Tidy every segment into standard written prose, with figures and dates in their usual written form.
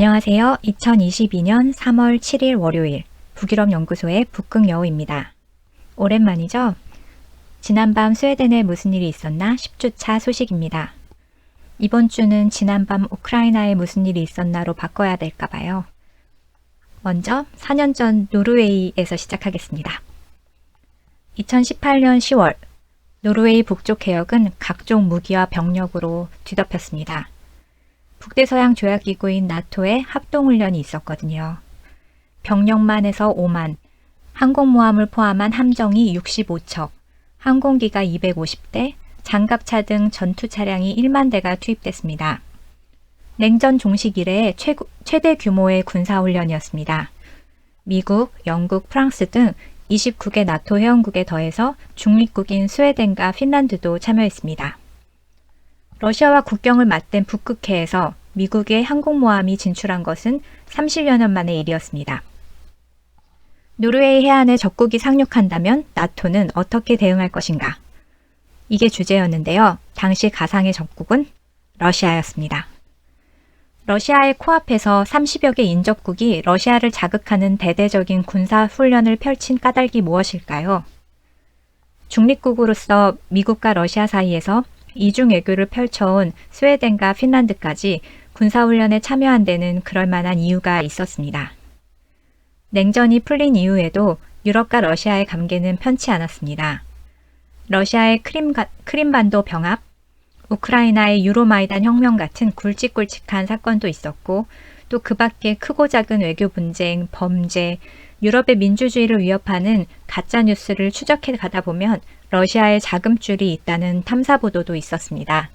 안녕하세요. 2022년 3월 7일 월요일 북유럽 연구소의 북극여우입니다. 오랜만이죠? 지난밤 스웨덴에 무슨 일이 있었나 10주차 소식입니다. 이번 주는 지난밤 우크라이나에 무슨 일이 있었나로 바꿔야 될까 봐요. 먼저 4년 전 노르웨이에서 시작하겠습니다. 2018년 10월 노르웨이 북쪽 해역은 각종 무기와 병력으로 뒤덮였습니다. 북대서양 조약기구인 나토의 합동훈련이 있었거든요. 병력만 해서 5만, 항공모함을 포함한 함정이 65척, 항공기가 250대, 장갑차 등 전투 차량이 1만 대가 투입됐습니다. 냉전 종식 이래 최대 규모의 군사훈련이었습니다. 미국, 영국, 프랑스 등 29개 나토 회원국에 더해서 중립국인 스웨덴과 핀란드도 참여했습니다. 러시아와 국경을 맞댄 북극해에서 미국의 항공모함이 진출한 것은 30여 년 만의 일이었습니다. 노르웨이 해안에 적국이 상륙한다면 나토는 어떻게 대응할 것인가? 이게 주제였는데요. 당시 가상의 적국은 러시아였습니다. 러시아의 코앞에서 30여 개 인접국이 러시아를 자극하는 대대적인 군사훈련을 펼친 까닭이 무엇일까요? 중립국으로서 미국과 러시아 사이에서 이중 외교를 펼쳐온 스웨덴과 핀란드까지 군사훈련에 참여한 데는 그럴 만한 이유가 있었습니다. 냉전이 풀린 이후에도 유럽과 러시아의 관계는 편치 않았습니다. 러시아의 크림반도 병합, 우크라이나의 유로마이단 혁명 같은 굵직굵직한 사건도 있었고 또 그 밖에 크고 작은 외교 분쟁, 범죄, 유럽의 민주주의를 위협하는 가짜뉴스를 추적해 가다 보면 러시아의 자금줄이 있다는 탐사 보도도 있었습니다.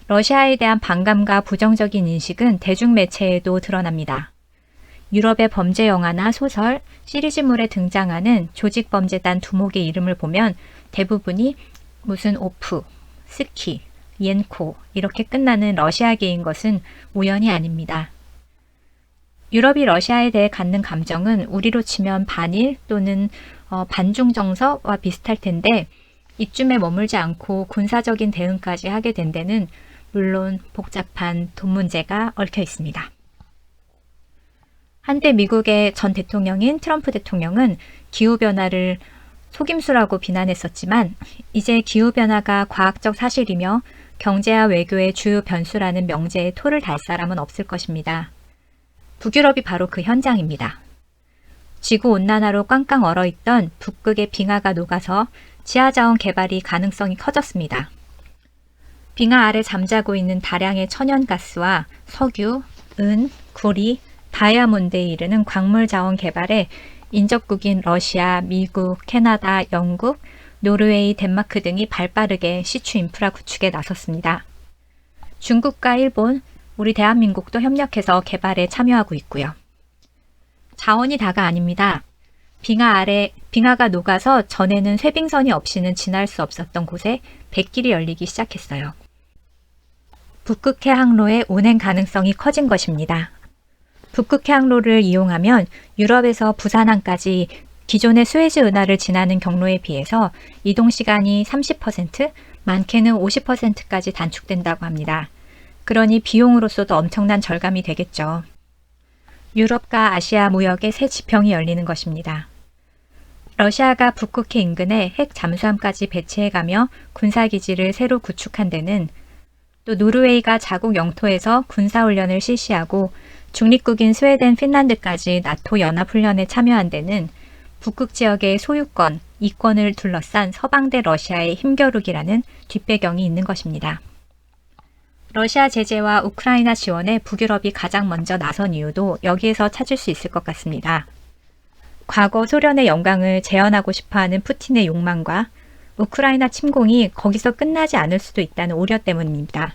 러시아에 대한 반감과 부정적인 인식은 대중매체에도 드러납니다. 유럽의 범죄 영화나 소설, 시리즈물에 등장하는 조직범죄단 두목의 이름을 보면 대부분이 무슨 오프, 스키, 옌코 이렇게 끝나는 러시아계인 것은 우연이 아닙니다. 유럽이 러시아에 대해 갖는 감정은 우리로 치면 반일 또는 반중 정서와 비슷할 텐데 이쯤에 머물지 않고 군사적인 대응까지 하게 된 데는 물론 복잡한 돈 문제가 얽혀 있습니다. 한때 미국의 전 대통령인 트럼프 대통령은 기후변화를 속임수라고 비난했었지만 이제 기후변화가 과학적 사실이며 경제와 외교의 주요 변수라는 명제에 토를 달 사람은 없을 것입니다. 북유럽이 바로 그 현장입니다. 지구온난화로 꽝꽝 얼어있던 북극의 빙하가 녹아서 지하자원 개발이 가능성이 커졌습니다. 빙하 아래 잠자고 있는 다량의 천연가스와 석유, 은, 구리, 다이아몬드에 이르는 광물 자원 개발에 인접국인 러시아, 미국, 캐나다, 영국, 노르웨이, 덴마크 등이 발빠르게 시추 인프라 구축에 나섰습니다. 중국과 일본, 우리 대한민국도 협력해서 개발에 참여하고 있고요. 자원이 다가 아닙니다. 빙하가 녹아서 전에는 쇄빙선이 없이는 지날 수 없었던 곳에 백길이 열리기 시작했어요. 북극해 항로의 운행 가능성이 커진 것입니다. 북극해 항로를 이용하면 유럽에서 부산항까지 기존의 수에즈 운하를 지나는 경로에 비해서 이동 시간이 30%, 많게는 50%까지 단축된다고 합니다. 그러니 비용으로서도 엄청난 절감이 되겠죠. 유럽과 아시아 무역의 새 지평이 열리는 것입니다. 러시아가 북극해 인근에 핵 잠수함까지 배치해가며 군사기지를 새로 구축한 데는 또 노르웨이가 자국 영토에서 군사훈련을 실시하고 중립국인 스웨덴, 핀란드까지 나토 연합훈련에 참여한 데는 북극 지역의 소유권, 이권을 둘러싼 서방대 러시아의 힘겨루기라는 뒷배경이 있는 것입니다. 러시아 제재와 우크라이나 지원에 북유럽이 가장 먼저 나선 이유도 여기에서 찾을 수 있을 것 같습니다. 과거 소련의 영광을 재현하고 싶어하는 푸틴의 욕망과 우크라이나 침공이 거기서 끝나지 않을 수도 있다는 우려 때문입니다.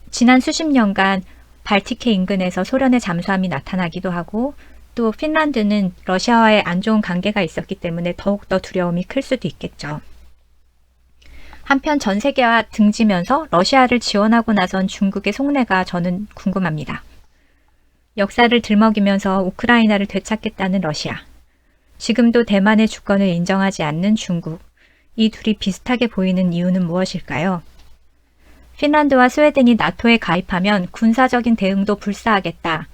지난 수십 년간 발틱해 인근에서 소련의 잠수함이 나타나기도 하고 또 핀란드는 러시아와의 안 좋은 관계가 있었기 때문에 더욱더 두려움이 클 수도 있겠죠. 한편 전 세계와 등지면서 러시아를 지원하고 나선 중국의 속내가 저는 궁금합니다. 역사를 들먹이면서 우크라이나를 되찾겠다는 러시아, 지금도 대만의 주권을 인정하지 않는 중국, 이 둘이 비슷하게 보이는 이유는 무엇일까요? 핀란드와 스웨덴이 나토에 가입하면 군사적인 대응도 불사하겠다.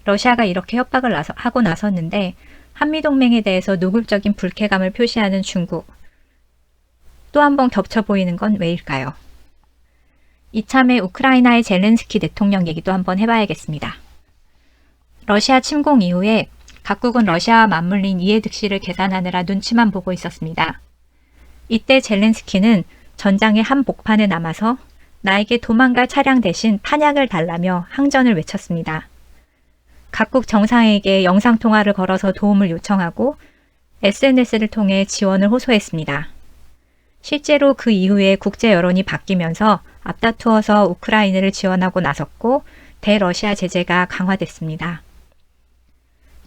러시아가 이렇게 협박을 하고 나섰는데 한미동맹에 대해서 노골적인 불쾌감을 표시하는 중국. 또 한 번 겹쳐 보이는 건 왜일까요? 이참에 우크라이나의 젤렌스키 대통령 얘기도 한번 해봐야겠습니다. 러시아 침공 이후에 각국은 러시아와 맞물린 이해득실을 계산하느라 눈치만 보고 있었습니다. 이때 젤렌스키는 전장의 한 복판에 남아서 나에게 도망갈 차량 대신 탄약을 달라며 항전을 외쳤습니다. 각국 정상에게 영상통화를 걸어서 도움을 요청하고 SNS를 통해 지원을 호소했습니다. 실제로 그 이후에 국제 여론이 바뀌면서 앞다투어서 우크라이나를 지원하고 나섰고 대러시아 제재가 강화됐습니다.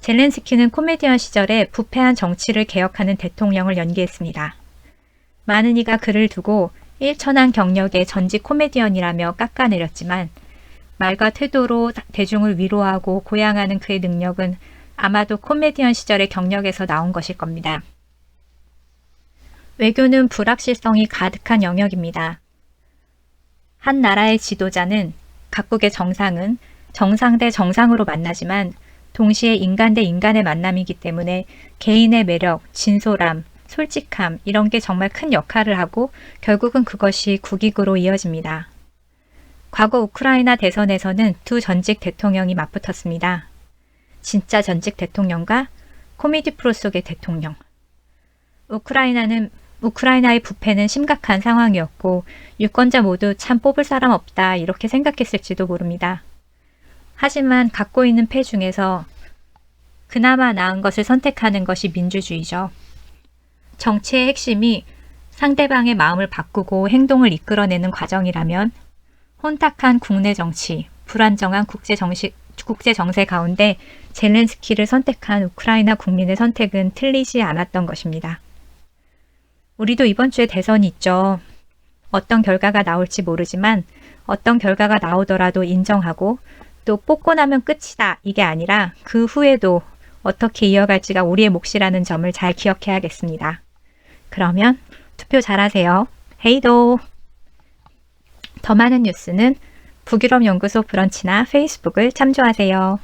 젤렌스키는 코미디언 시절에 부패한 정치를 개혁하는 대통령을 연기했습니다. 많은 이가 그를 두고 일천한 경력의 전직 코미디언이라며 깎아내렸지만 말과 태도로 대중을 위로하고 고양하는 그의 능력은 아마도 코미디언 시절의 경력에서 나온 것일 겁니다. 외교는 불확실성이 가득한 영역입니다. 한 나라의 지도자는 각국의 정상은 정상 대 정상으로 만나지만 동시에 인간 대 인간의 만남이기 때문에 개인의 매력, 진솔함, 솔직함 이런 게 정말 큰 역할을 하고 결국은 그것이 국익으로 이어집니다. 과거 우크라이나 대선에서는 두 전직 대통령이 맞붙었습니다. 진짜 전직 대통령과 코미디 프로 속의 대통령. 우크라이나의 부패는 심각한 상황이었고 유권자 모두 참 뽑을 사람 없다 이렇게 생각했을지도 모릅니다. 하지만 갖고 있는 패 중에서 그나마 나은 것을 선택하는 것이 민주주의죠. 정치의 핵심이 상대방의 마음을 바꾸고 행동을 이끌어내는 과정이라면 혼탁한 국내 정치, 불안정한 국제 정세 가운데 젤렌스키를 선택한 우크라이나 국민의 선택은 틀리지 않았던 것입니다. 우리도 이번 주에 대선이 있죠. 어떤 결과가 나올지 모르지만 어떤 결과가 나오더라도 인정하고 또 뽑고 나면 끝이다 이게 아니라 그 후에도 어떻게 이어갈지가 우리의 몫이라는 점을 잘 기억해야겠습니다. 그러면 투표 잘하세요. 헤이도! 더 많은 뉴스는 북유럽 연구소 브런치나 페이스북을 참조하세요.